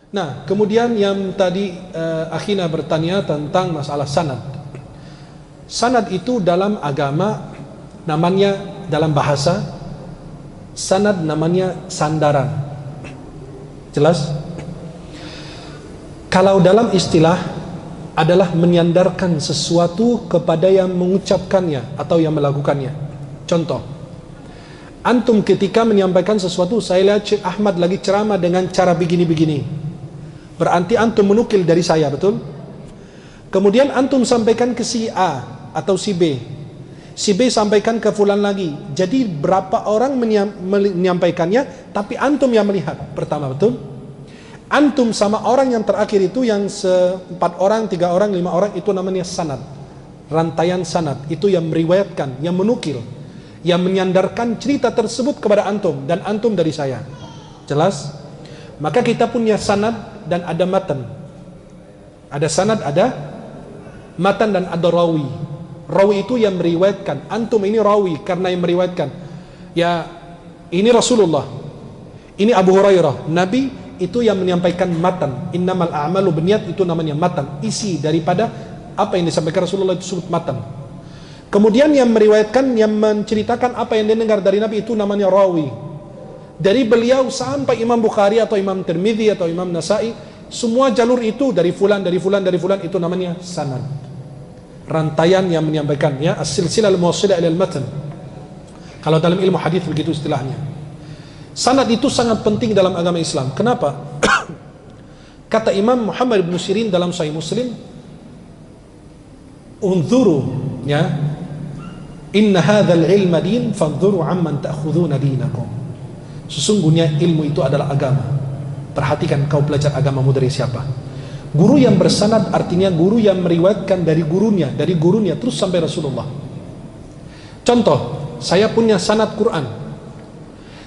Nah, kemudian yang tadi akhina bertanya tentang masalah sanad. Sanad itu dalam agama namanya, dalam bahasa sanad namanya sandaran. Jelas? Kalau dalam istilah adalah menyandarkan sesuatu kepada yang mengucapkannya atau yang melakukannya. Contoh, antum ketika menyampaikan sesuatu, saya lihat Syekh Ahmad lagi ceramah dengan cara begini-begini, berarti antum menukil dari saya, betul? Kemudian antum sampaikan ke si A atau si B, si B sampaikan ke fulan lagi. Jadi berapa orang menyampaikannya, tapi antum yang melihat pertama, betul? Antum sama orang yang terakhir itu, yang 4 orang, 3 orang, 5 orang, itu namanya sanad. Rantaian sanad itu yang meriwayatkan, yang menukil, yang menyandarkan cerita tersebut kepada antum, dan antum dari saya. Jelas? Maka kita punya sanad dan ada matan. Ada sanad, ada matan, dan ada rawi. Rawi itu yang meriwayatkan. Antum ini rawi karena yang meriwayatkan. Ya, ini Rasulullah, ini Abu Hurairah, Nabi, itu yang menyampaikan matan. Innamal a'malu binniyat, itu namanya matan. Isi daripada apa yang disampaikan Rasulullah itu disebut matan. Kemudian yang meriwayatkan, yang menceritakan apa yang dia dengar dari Nabi, itu namanya rawi. Dari beliau sampai Imam Bukhari atau Imam Tirmidzi atau Imam Nasai, semua jalur itu dari fulan, dari fulan, dari fulan, itu namanya sanad. Rantaian yang menyampaikan, ya, as-silsilah al-muwassilah ila al-matan. Kalau dalam ilmu hadis begitu istilahnya. Sanad itu sangat penting dalam agama Islam. Kenapa? Kata Imam Muhammad bin Sirin dalam Sahih Muslim, unzuru, ya, inna hadzal ilma din fanzuru amman ta'khuduna dinakum. Sesungguhnya ilmu itu adalah agama. Perhatikan kau belajar agamamu dari siapa. Guru yang bersanad artinya guru yang meriwayatkan dari gurunya terus sampai Rasulullah. Contoh, saya punya sanad Quran.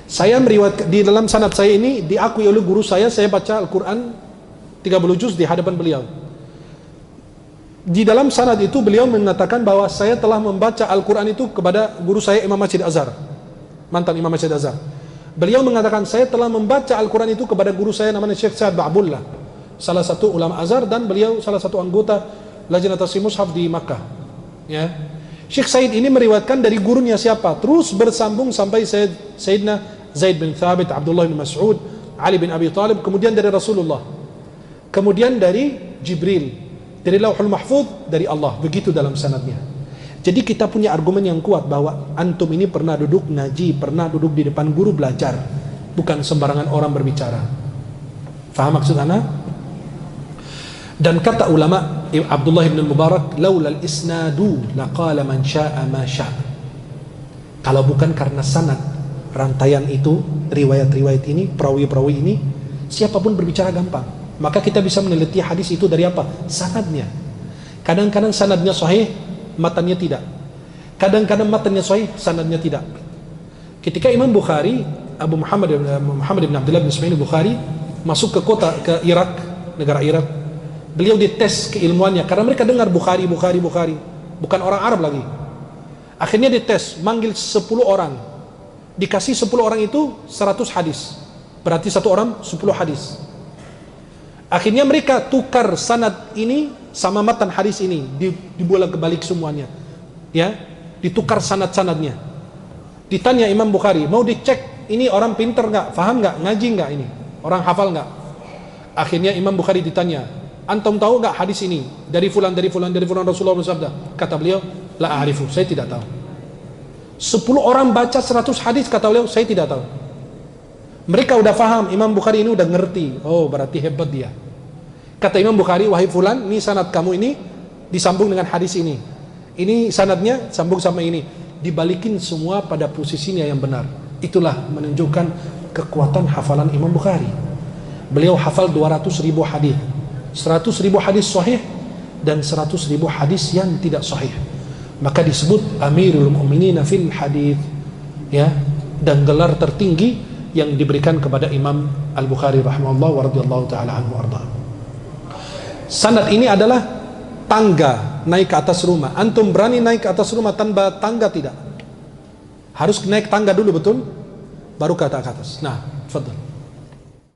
Saya meriwayatkan, di dalam sanad saya ini diakui oleh guru saya baca Al-Quran 30 juz di hadapan beliau. Di dalam sanad itu beliau mengatakan bahwa saya telah membaca Al-Quran itu kepada guru saya Imam Masjid Azhar, mantan Imam Masjid Azhar. Beliau mengatakan saya telah membaca Al-Quran itu kepada guru saya namanya Syekh Sa'ad Ba'abullah, salah satu ulama Azhar, dan beliau salah satu anggota Lajnah Tasfih Mushaf di Makkah, ya. Syekh Said ini meriwayatkan dari gurunya siapa, terus bersambung sampai Sayyidina Zaid bin Thabit, Abdullah bin Mas'ud, Ali bin Abi Talib, kemudian dari Rasulullah, kemudian dari Jibril, dari Lauhul Mahfuz, dari Allah. Begitu dalam sanadnya. Jadi kita punya argumen yang kuat bahwa antum ini pernah duduk ngaji, pernah duduk di depan guru belajar, bukan sembarangan orang berbicara. Faham maksud ana? Dan kata ulama Abdullah bin Mubarak, laulal isnadu laqala man syaa ma syaa. Kalau bukan karena sanad, rantaian itu, riwayat-riwayat ini, perawi-perawi ini, siapapun berbicara gampang. Maka kita bisa meneliti hadis itu dari apa? Sanadnya. Kadang-kadang sanadnya sahih, matannya tidak. Kadang-kadang matannya sahih, sanadnya tidak. Ketika Imam Bukhari, Abu Muhammad bin Abdullah bin Ismail Bukhari masuk ke Irak, negara Irak, beliau dites keilmuannya karena mereka dengar Bukhari, bukan orang Arab lagi. Akhirnya dites, manggil 10 orang. Dikasih 10 orang itu 100 hadis. Berarti satu orang 10 hadis. Akhirnya mereka tukar sanad ini sama matan hadis ini, dibolak-balik semuanya. Ya, ditukar sanad-sanadnya. Ditanya Imam Bukhari, mau dicek ini orang pinter enggak, paham enggak, ngaji enggak ini? Orang hafal enggak? Akhirnya Imam Bukhari ditanya, antum tahu enggak hadis ini dari fulan Rasulullah bersabda? Kata beliau, la a'rifu, saya tidak tahu. 10 orang baca 100 hadis, kata beliau, saya tidak tahu. Mereka udah paham, Imam Bukhari ini udah ngerti. Oh, berarti hebat dia. Kata Imam Bukhari, wahai fulan, ini sanad kamu ini disambung dengan hadis ini. Ini sanadnya sambung sama ini. Dibalikin semua pada posisinya yang benar. Itulah menunjukkan kekuatan hafalan Imam Bukhari. Beliau hafal 200.000 hadis. 100.000 hadis sahih dan 100.000 hadis yang tidak sahih. Maka disebut Amirul Mu'minin fil hadis, ya, dan gelar tertinggi yang diberikan kepada Imam Al-Bukhari rahimahullah wa radhiyallahu taala anhu arda. Sanad ini adalah tangga naik ke atas rumah. Antum berani naik ke atas rumah tanpa tangga? Tidak. Harus naik tangga dulu, betul? Baru ke atas. Nah, tafadhal.